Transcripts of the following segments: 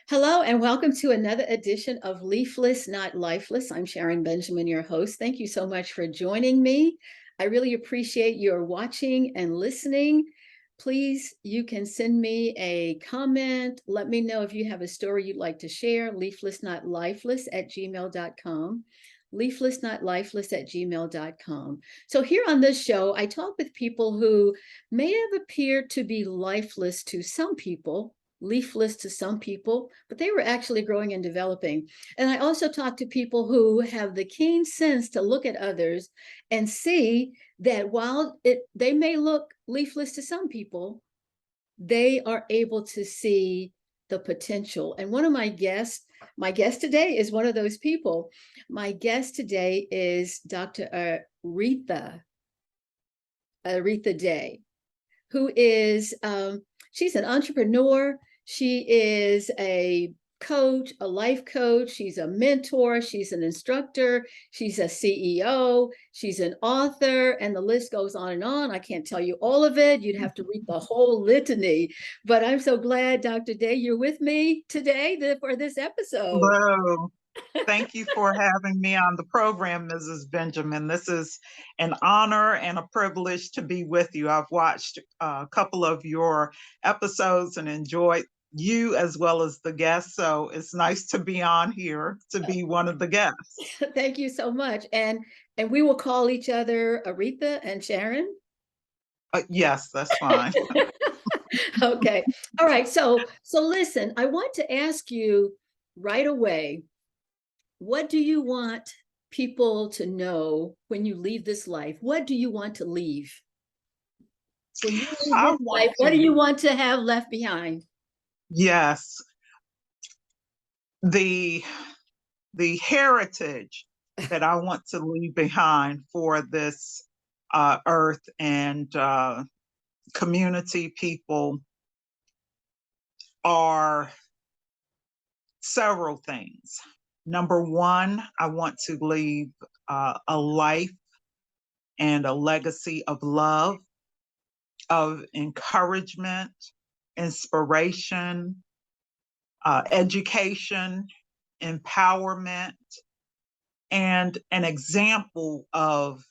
Hello and welcome to another edition of Leafless, Not Lifeless. I'm Sharon Benjamin, your host. Thank you so much for joining me. I really appreciate your watching and listening. Please, you can send me a comment. Let me know if you have a story you'd like to share. Leaflessnotlifeless@gmail.com. Leaflessnotlifeless@gmail.com. So here on this show, I talk with people who may have appeared to be lifeless to some people, leafless to some people, but they were actually growing and developing. And I also talk to people who have the keen sense to look at others and see that while they may look leafless to some people, they are able to see the potential. And one of my guest today is one of those people. My guest today is Dr. Aretha Day, who is she's an entrepreneur. She is a coach, a life coach. She's a mentor. She's an instructor. She's a CEO. She's an author, and the list goes on and on. I can't tell you all of it. You'd have to read the whole litany. But I'm so glad, Dr. Day, you're with me today for this episode. Hello. Thank you for having me on the program, Mrs. Benjamin. This is an honor and a privilege to be with you. I've watched a couple of your episodes and enjoyed you as well as the guests. So it's nice to be on here to be one of the guests. Thank you so much. And we will call each other Aretha and Sharon. Yes, that's fine. Okay. All right. So listen, I want to ask you right away, what do you want people to know when you leave this life? What do you want to leave? When you leave this life, what do you want to have left behind? Yes. The heritage that I want to leave behind for this earth and community people are several things. Number one, I want to leave a life and a legacy of love, of encouragement, inspiration, education, empowerment, and an example of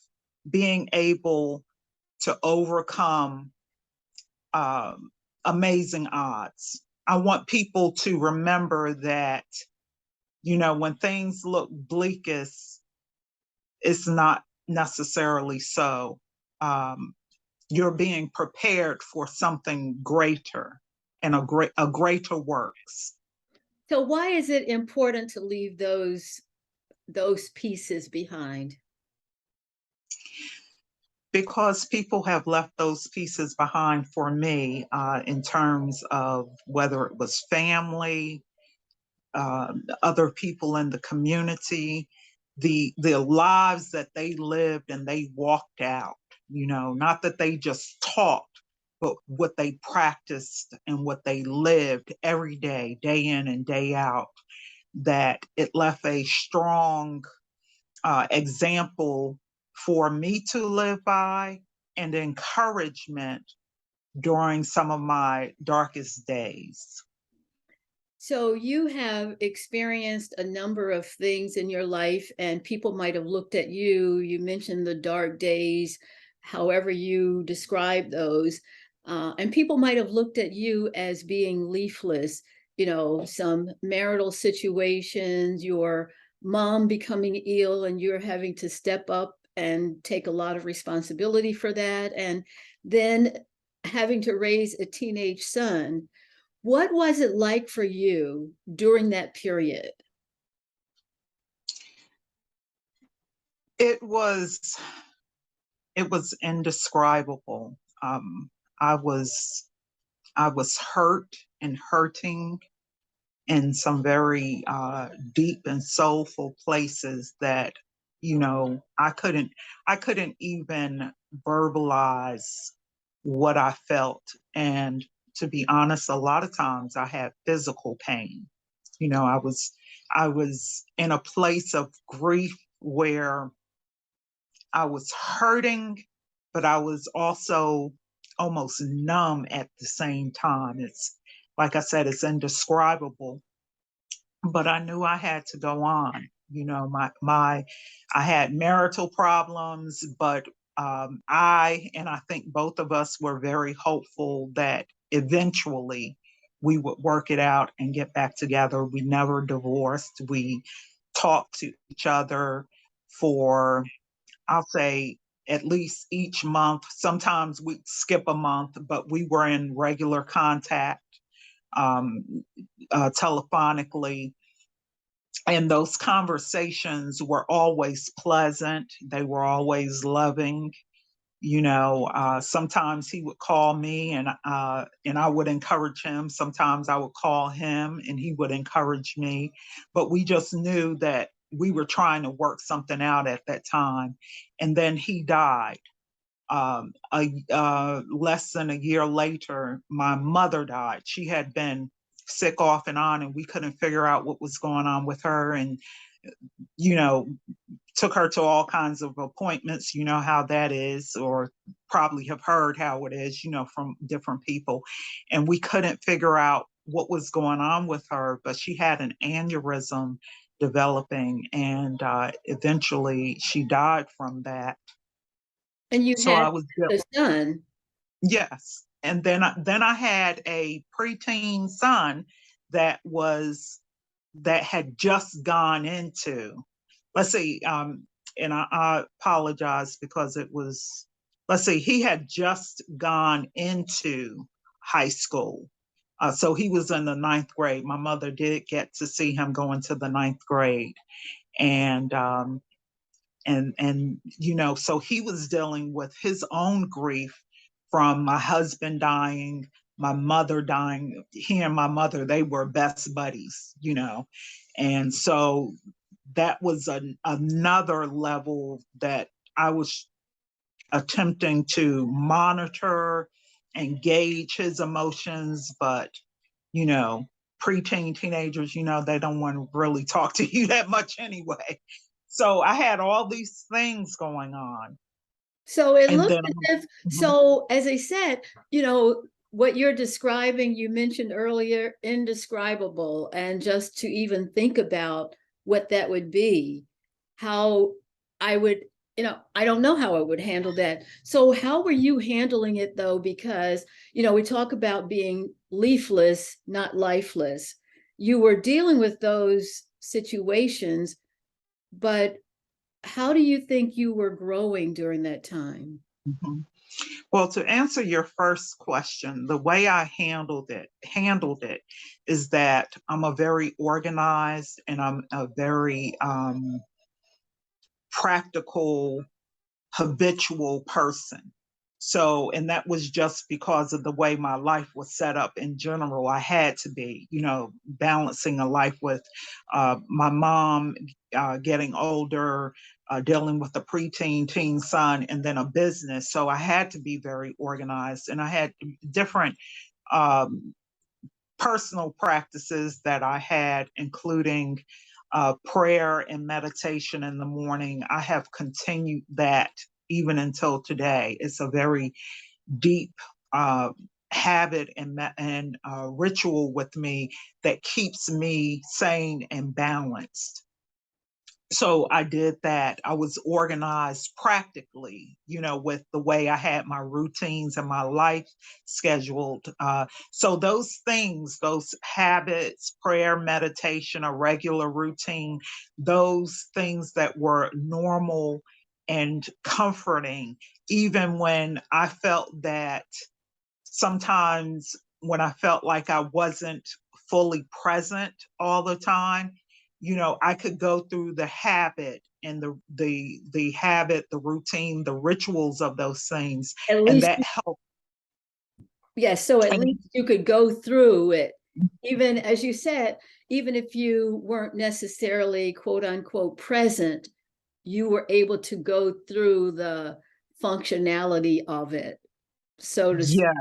being able to overcome amazing odds. I want people to remember that, when things look bleakest, it's not necessarily so. You're being prepared for something greater and a greater works. So why is it important to leave those pieces behind? Because people have left those pieces behind for me in terms of whether it was family, other people in the community, the lives that they lived and they walked out, not that they just talked, but what they practiced and what they lived every day, day in and day out, that it left a strong example for me to live by and encouragement during some of my darkest days. So you have experienced a number of things in your life, and people might have looked at you. You mentioned the dark days, however you describe those, and people might have looked at you as being leafless. Some marital situations, your mom becoming ill, and you're having to step up and take a lot of responsibility for that, and then having to raise a teenage son. What was it like for you during that period? It was indescribable. I was hurt and hurting in some very deep and soulful places that I couldn't even verbalize what I felt. And to be honest, a lot of times I had physical pain. I was in a place of grief where I was hurting, but I was also almost numb at the same time. It's like I said, it's indescribable. but I knew I had to go on. You know, I had marital problems, but and I think both of us were very hopeful that eventually we would work it out and get back together. We never divorced. We talked to each other for, I'll say, at least each month. Sometimes we'd skip a month, but we were in regular contact, um, telephonically, and those conversations were always pleasant. They were always loving. You know, sometimes he would call me, and I would encourage him. Sometimes I would call him and he would encourage me. But we just knew that we were trying to work something out at that time. And then he died. Less than a year later, my mother died. She had been sick off and on, and we couldn't figure out what was going on with her. And, you know, took her to all kinds of appointments. You know how that is, or probably have heard how it is, you know, from different people. And we couldn't figure out what was going on with her, but she had an aneurysm developing, and eventually she died from that. And you So had I was, a son. yes. And then I had a preteen son that was that had just gone into, let's see, and I apologize because it was, let's see, he had just gone into high school. So he was in the ninth grade. My mother did get to see him go into the ninth grade. And you know, so he was dealing with his own grief from my husband dying, my mother dying. He and my mother, they were best buddies, you know. And so that was another level that I was attempting to monitor and gauge his emotions. But, you know, preteen teenagers, you know, they don't want to really talk to you that much anyway. So I had all these things going on. So it And looks then, as if, mhm, so as I said, you know, what you're describing, you mentioned earlier, indescribable. And just to even think about what that would be, how I would, you know, I don't know how I would handle that. So how were you handling it though? Because, you know, we talk about being leafless, not lifeless. You were dealing with those situations, but how do you think you were growing during that time? mhm. Well, to answer your first question, the way I handled it is that I'm a very organized, and I'm a very practical, habitual person. So, and that was just because of the way my life was set up in general. I had to be, you know, balancing a life with my mom getting older, dealing with a preteen, teen son, and then a business. So I had to be very organized, and I had different um, personal practices that I had, including prayer and meditation in the morning. I have continued that even until today. It's a very deep uh, habit and ritual with me that keeps me sane and balanced. So I did that. I was organized practically, you know, with the way I had my routines and my life scheduled. So those things, those habits, prayer, meditation, a regular routine, those things that were normal and comforting, even when I felt that sometimes when I felt like I wasn't fully present all the time, you know, I could go through the habit and the habit, the routine, the rituals of those things, At and least, that helped. yes, so at And least you could go through it. Even as you said, even if you weren't necessarily quote unquote present, you were able to go through the functionality of it, so to yeah,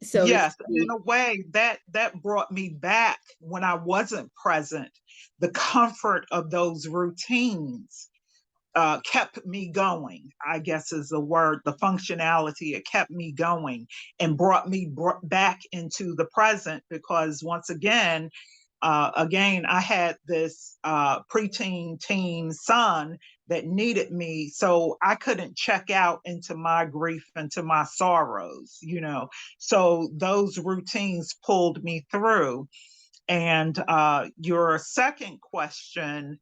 so to yes, and in speak. a way that brought me back when I wasn't present. The comfort of those routines kept me going, I guess is the word, the functionality. It kept me going and brought me back into the present, because once again, again, I had this preteen teen son that needed me, so I couldn't check out into my grief, into my sorrows, so those routines pulled me through. And your second question,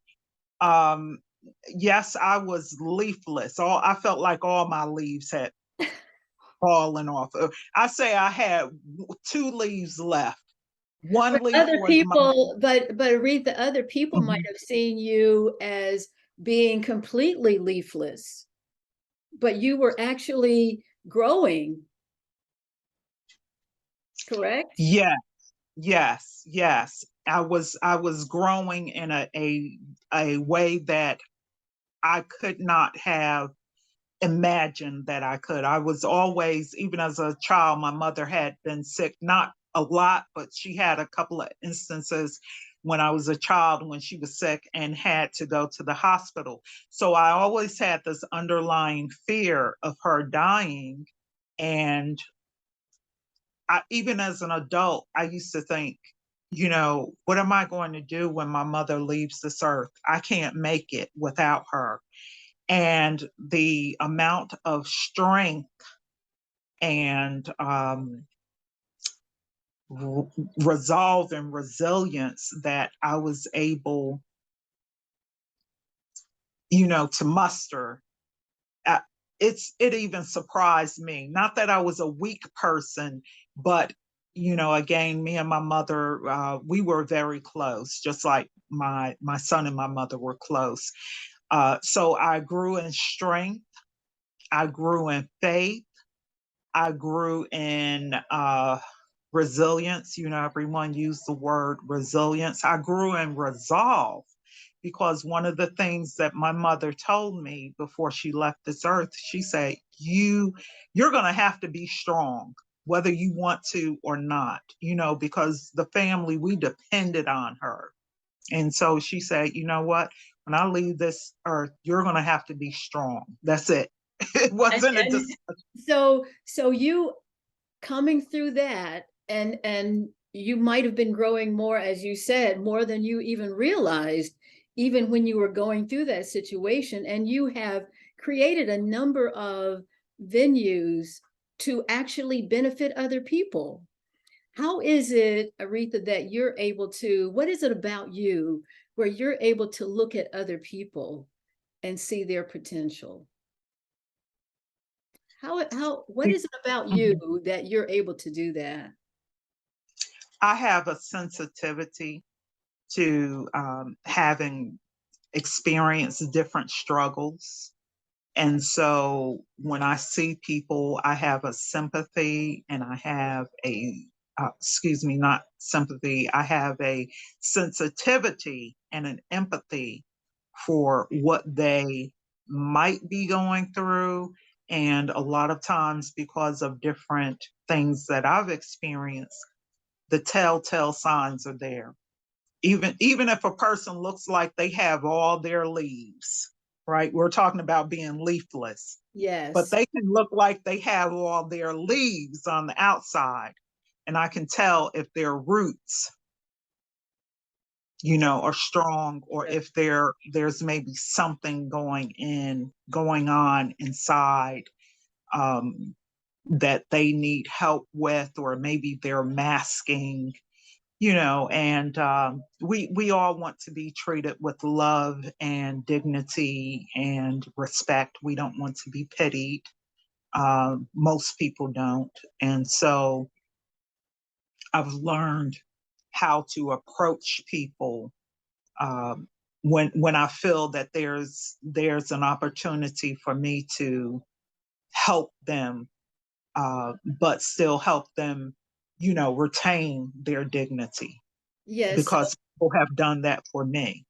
um, yes, I was leafless. I felt like all my leaves had fallen off. I say I had two leaves left. One But leaf other was my. people, but Aretha, other people might Mhm. have seen you as being completely leafless, but you were actually growing, correct? Yeah, yes. I was growing in a way that I could not have imagined that I could. I was always, even as a child, my mother had been sick, not a lot, but she had a couple of instances when I was a child when she was sick and had to go to the hospital. So I always had this underlying fear of her dying. And even as an adult, I used to think, what am I going to do when my mother leaves this earth? I can't make it without her. And the amount of strength and resolve and resilience that I was able, to muster, uh, it even surprised me. Not that I was a weak person, but again, me and my mother, we were very close, just like my son and my mother were close. So I grew in strength. I grew in faith. I grew in resilience. Everyone used the word resilience. I grew in resolve because one of the things that my mother told me before she left this earth, she said, you're going to have to be strong, whether you want to or not, because the family, we depended on her. And so she said, you know what? When I leave this earth, you're going to have to be strong. That's it. It And, wasn't a and so you coming through that, and you might have been growing more, as you said, more than you even realized, even when you were going through that situation. And you have created a number of venues to actually benefit other people. How is it, Aretha, that you're able to, what is it about you where you're able to look at other people and see their potential? What is it about Mhm. you that you're able to do that? I have a sensitivity to having experienced different struggles. And so when I see people, I have a sympathy and I have excuse me, not sympathy, I have a sensitivity and an empathy for what they might be going through. And a lot of times, because of different things that I've experienced, the telltale signs are there. Even if a person looks like they have all their leaves, right? We're talking about being leafless, but Yes. they can look like they have all their leaves on the outside. And I can tell if their roots, are strong, or Right. if there's maybe something going on inside, um, that they need help with, or maybe they're masking, and we all want to be treated with love and dignity and respect. We don't want to be pitied. Most people don't. And so I've learned how to approach people, um, when I feel that there's an opportunity for me to help them, but still help them, retain their dignity, Yes. because people have done that for me.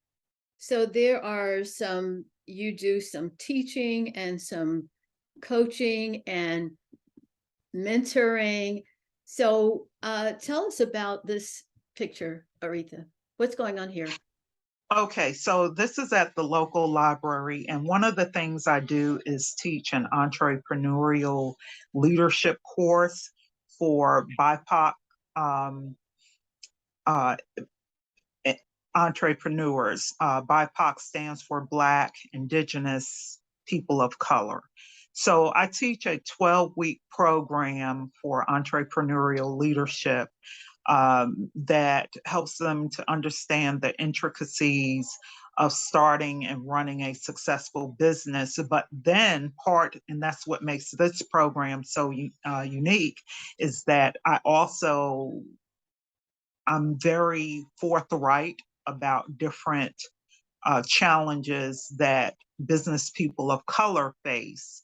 So there are some, you do some teaching and some coaching and mentoring. So tell us about this picture, Aretha. What's going on here? Okay, so this is at the local library, and one of the things I do is teach an entrepreneurial leadership course for BIPOC um, uh, entrepreneurs. BIPOC stands for Black, Indigenous, People of Color. So I teach a 12-week program for entrepreneurial leadership that helps them to understand the intricacies of starting and running a successful business. But then and that's what makes this program so unique, is that I'm very forthright about different challenges that business people of color face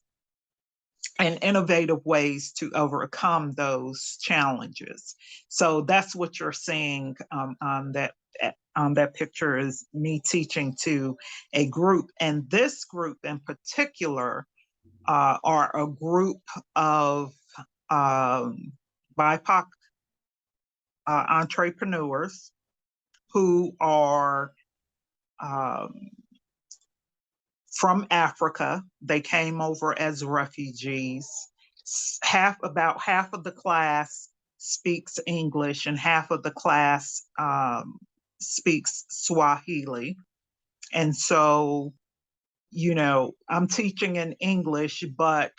and innovative ways to overcome those challenges. So that's what you're seeing on that picture, is me teaching to a group. And this group in particular are a group of BIPOC entrepreneurs who are um, from Africa. They came over as refugees. About half of the class speaks English, and half of the class speaks Swahili. And so, I'm teaching in English, but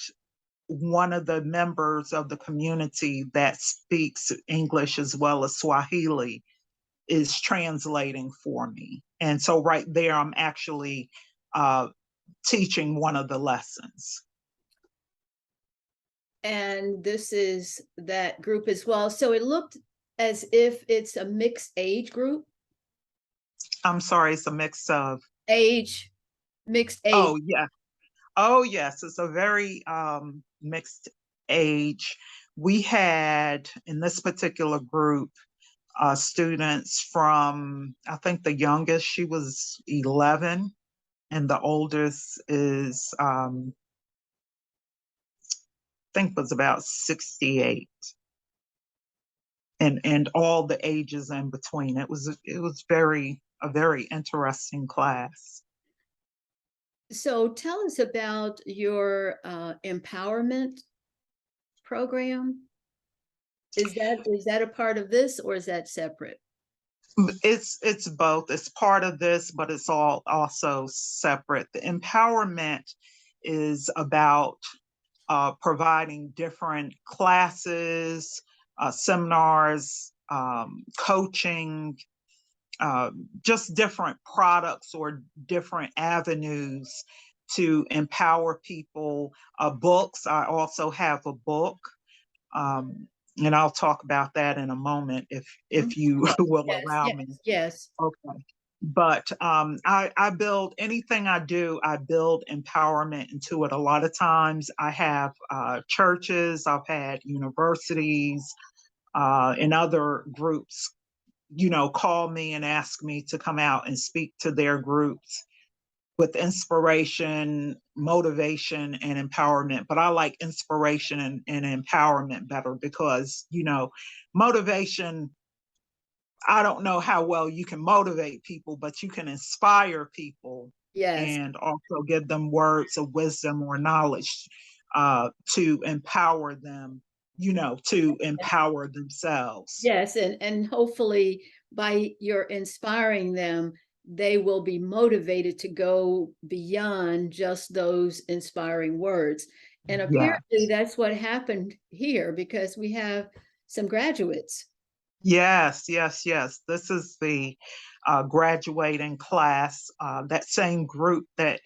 one of the members of the community that speaks English as well as Swahili is translating for me. And so right there, I'm actually teaching one of the lessons. And this is that group as well. So it looked as if it's a mixed age group. I'm sorry, it's a mix of Mixed age. Oh, yeah. Oh, yes, it's a very mixed age. We had in this particular group students from, I think the youngest, she was 11, and the oldest is, I think was about 68. And all the ages in between. It was a very interesting class. So tell us about your empowerment program. Is that a part of this, or is that separate? It's both. It's part of this, but it's also separate. The empowerment is about providing different classes, seminars, coaching, just different products or different avenues to empower people. Books. I also have a book, and I'll talk about that in a moment if you will Yes, allow yes, me. yes. Okay. But I build anything I do, I build empowerment into it. A lot of times I have churches, I've had universities and other groups, call me and ask me to come out and speak to their groups with inspiration, motivation, and empowerment. But I like inspiration and empowerment better because, motivation, I don't know how well you can motivate people, but you can inspire people Yes. and also give them words of wisdom or knowledge to empower them, to empower themselves. Yes, and hopefully by your inspiring them, they will be motivated to go beyond just those inspiring words. And apparently Yes. that's what happened here, because we have some graduates. Yes, yes, yes. This is the graduating class, that same group that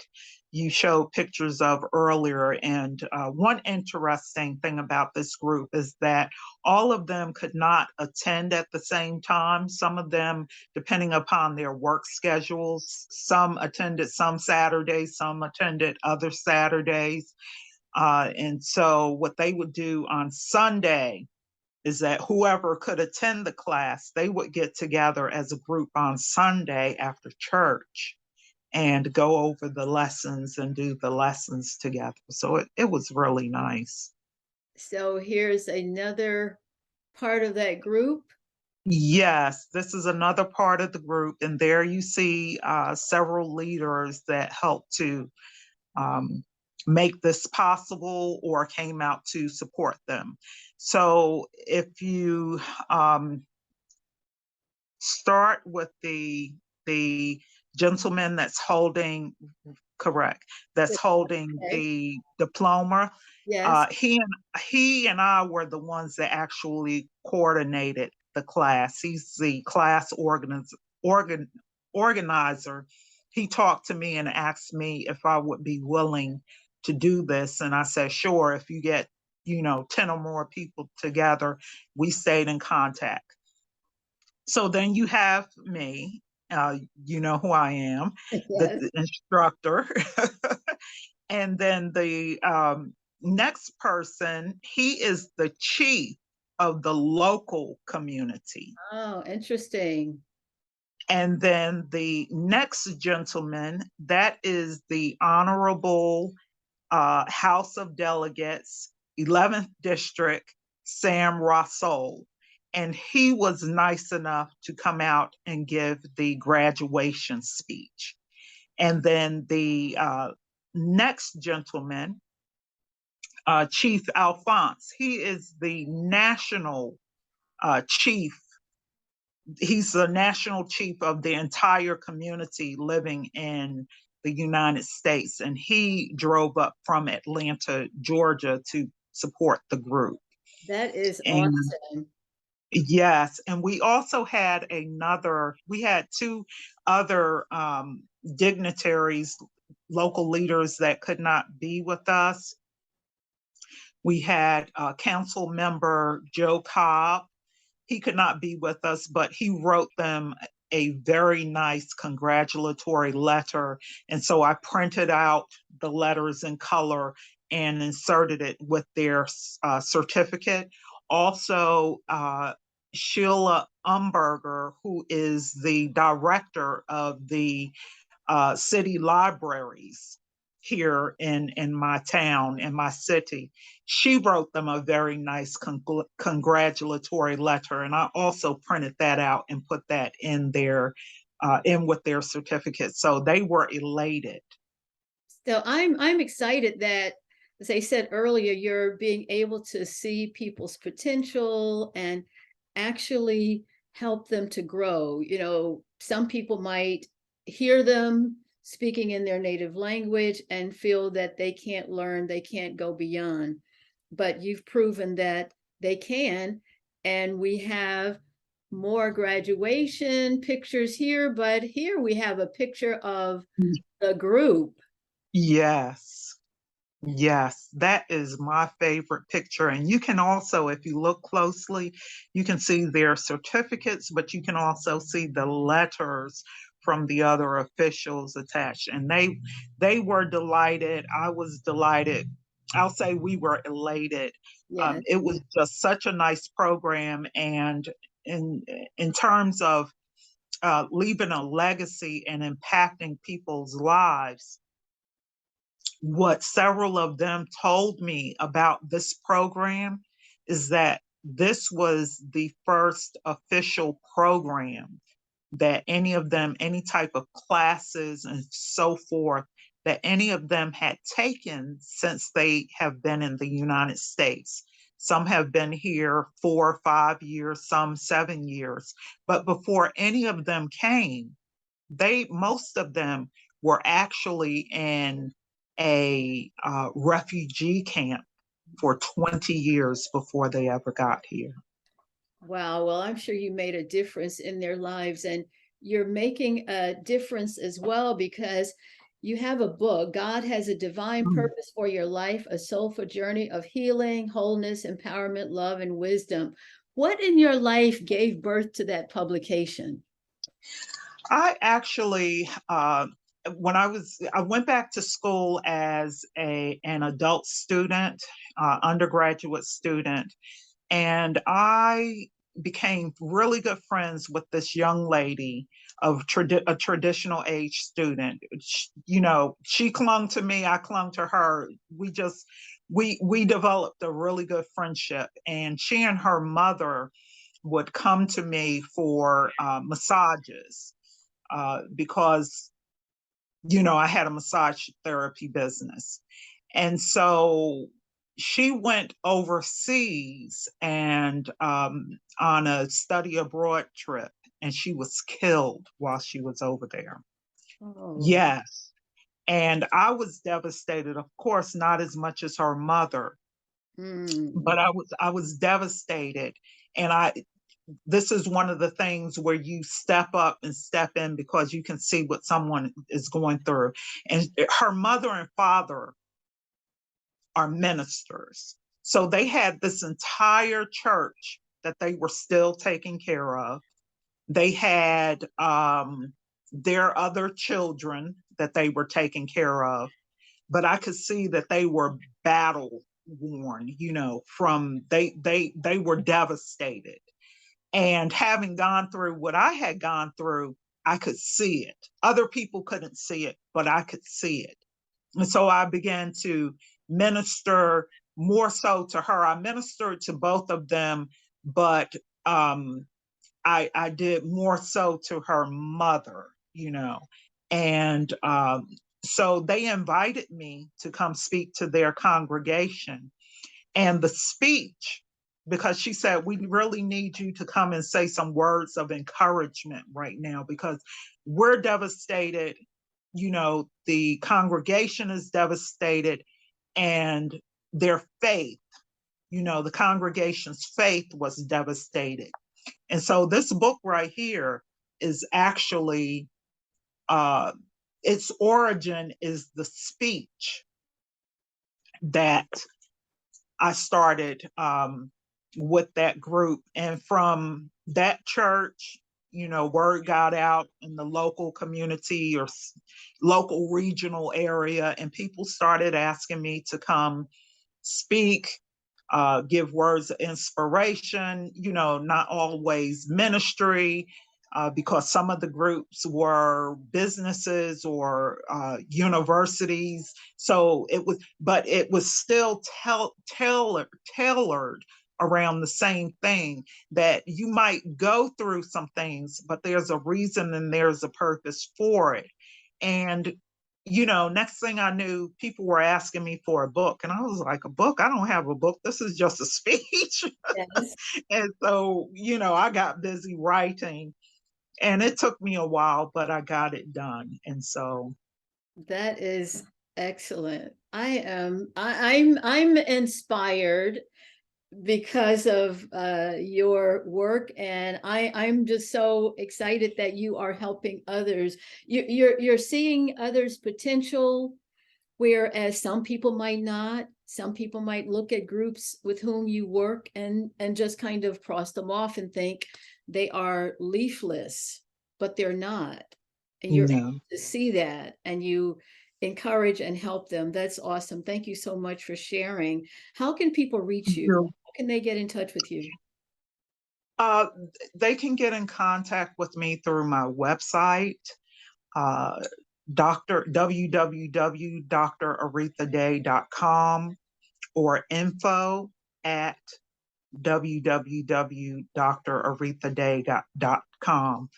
you showed pictures of earlier. And one interesting thing about this group is that all of them could not attend at the same time. Some of them, depending upon their work schedules, some attended some Saturdays, some attended other Saturdays. And so what they would do on Sunday is that whoever could attend the class, they would get together as a group on Sunday after church and go over the lessons and do the lessons together. So it was really nice. So here's another part of that group. Yes, this is another part of the group. And there you see several leaders that helped to um, make this possible or came out to support them. So if you start with the the gentleman that's holding, correct, that's holding Okay. the diploma. Yes. He and I were the ones that actually coordinated the class. He's the class organ, organizer. He talked to me and asked me if I would be willing to do this, and I said sure. If you get 10 or more people together, we stayed in contact. So then you have me. You know who I am, Yes. the instructor. And then the next person, he is the chief of the local community. Oh, interesting. And then the next gentleman, that is the Honorable House of Delegates, 11th District, Sam Russell. And he was nice enough to come out and give the graduation speech. And then the next gentleman, Chief Alphonse, he is the national chief. He's the national chief of the entire community living in the United States. And he drove up from Atlanta, Georgia to support the group. That is And awesome. yes, and we had two other dignitaries, local leaders that could not be with us. We had council member Joe Cobb. He could not be with us, but he wrote them a very nice congratulatory letter. And so I printed out the letters in color and inserted it with their certificate. Also, Sheila Umberger, who is the director of the city libraries here in my town, in my city. She wrote them a very nice congratulatory letter, and I also printed that out and put that in in with their certificate. So they were elated. So I'm excited that, as I said earlier, you're being able to see people's potential and actually help them to grow. Some people might hear them speaking in their native language and feel that they can't learn, they can't go beyond. But you've proven that they can, and we have more graduation pictures here, but here we have a picture of the group. Yes. Yes, that is my favorite picture. And you can also, if you look closely, you can see their certificates, but you can also see the letters from the other officials attached. And they were delighted. I was delighted. I'll say we were elated. Yes. It was just such a nice program. And in in terms of leaving a legacy and impacting people's lives, what several of them told me about this program is that this was the first official program that any of them, any type of classes and so forth, that any of them had taken since they have been in the United States. Some have been here 4 or 5 years, some 7 years. But before any of them came, most of them were actually in a refugee camp for 20 years before they ever got here. Wow. Well, I'm sure you made a difference in their lives, and you're making a difference as well because you have a book, God Has a Divine Mm. Purpose for Your Life, a Soulful Journey of Healing, Wholeness, Empowerment, Love, and Wisdom. What in your life gave birth to that publication? I actually, I went back to school as an adult student, undergraduate student, and I became really good friends with this young lady of a traditional age student. She clung to me, I clung to her. We developed a really good friendship, and she and her mother would come to me for massages because I had a massage therapy business. And so she went overseas and on a study abroad trip. and she was killed while she was over there. Oh. Yes. And I was devastated, of course, not as much as her mother, Mm. but I was devastated. And this is one of the things where you step up and step in because you can see what someone is going through. And her mother and father are ministers. So they had this entire church that they were still taking care of. They had their other children that they were taking care of, but I could see that they were battle worn, from they were devastated. And having gone through what I had gone through, I could see it. Other people couldn't see it, but I could see it. And so I began to minister more so to her. I ministered to both of them, but I did more so to her mother. And so they invited me to come speak to their congregation. And the speech, because she said, we really need you to come and say some words of encouragement right now because we're devastated. The congregation is devastated, and their faith, the congregation's faith was devastated. And so this book right here is actually, its origin is the speech that I started with that group. And from that church, word got out in the local community or local regional area, and people started asking me to come speak, give words of inspiration, not always ministry, because some of the groups were businesses or universities. So it was still tailored around the same thing, that you might go through some things, but there's a reason and there's a purpose for it. And next thing I knew, people were asking me for a book. And I was like, a book? I don't have a book. This is just a speech. Yes. And so, I got busy writing, and it took me a while, but I got it done. And so That is excellent. I'm inspired because of your work, and I'm just so excited that you are helping others. You're seeing others' potential, whereas some people might not. Some people might look at groups with whom you work and just kind of cross them off and think they are leafless, but they're not. And you're no. able to see that, and you encourage and help them. That's awesome. Thank you so much for sharing. How can people reach you? How can they get in touch with you? Uh, they can get in contact with me through my website, uh, Dr. www.drarethaday.com, or info at www.drarethaday.com.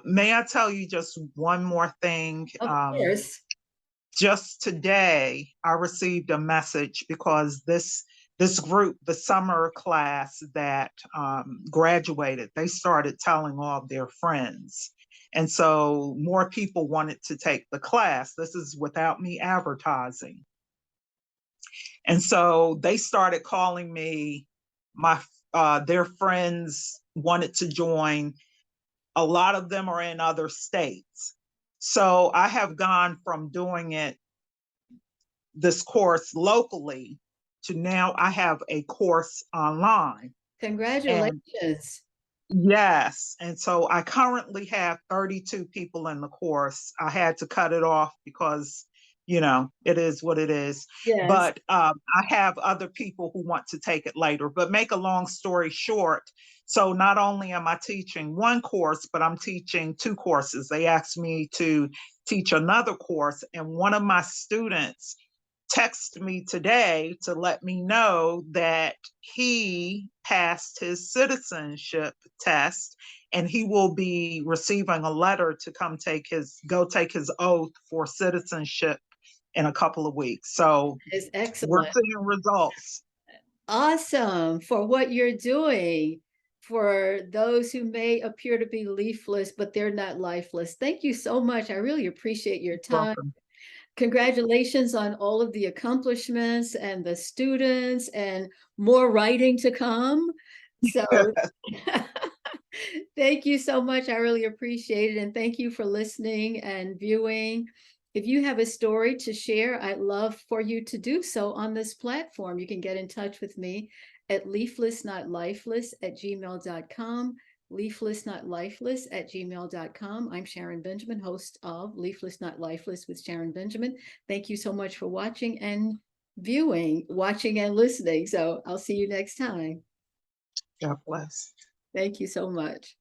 May I tell you just one more thing? Of course. Just today, I received a message because this group, the summer class that graduated, they started telling all of their friends. And so more people wanted to take the class. This is without me advertising. And so they started calling me. Their friends wanted to join. A lot of them are in other states. So I have gone from doing this course locally to now I have a course online. And Congratulations. yes, and so I currently have 32 people in the course. I had to cut it off because, it is what it is. Yes. But I have other people who want to take it later. But make a long story short, so not only am I teaching one course, but I'm teaching two courses. They asked me to teach another course, and one of my students texted me today to let me know that he passed his citizenship test, and he will be receiving a letter to take his oath for citizenship in a couple of weeks. So It's we're excellent. seeing results. Awesome for what you're doing, for those who may appear to be leafless, but they're not lifeless. Thank you so much. I really appreciate your time. Welcome. Congratulations on all of the accomplishments and the students and more writing to come. So thank you so much. I really appreciate it. And thank you for listening and viewing. If you have a story to share, I'd love for you to do so on this platform. You can get in touch with me at leaflessnotlifeless@gmail.com. Leaflessnotlifeless@gmail.com. I'm Sharon Benjamin, host of Leafless Not Lifeless with Sharon Benjamin. Thank you so much for watching and viewing, watching and listening. So I'll see you next time. God bless. Thank you so much.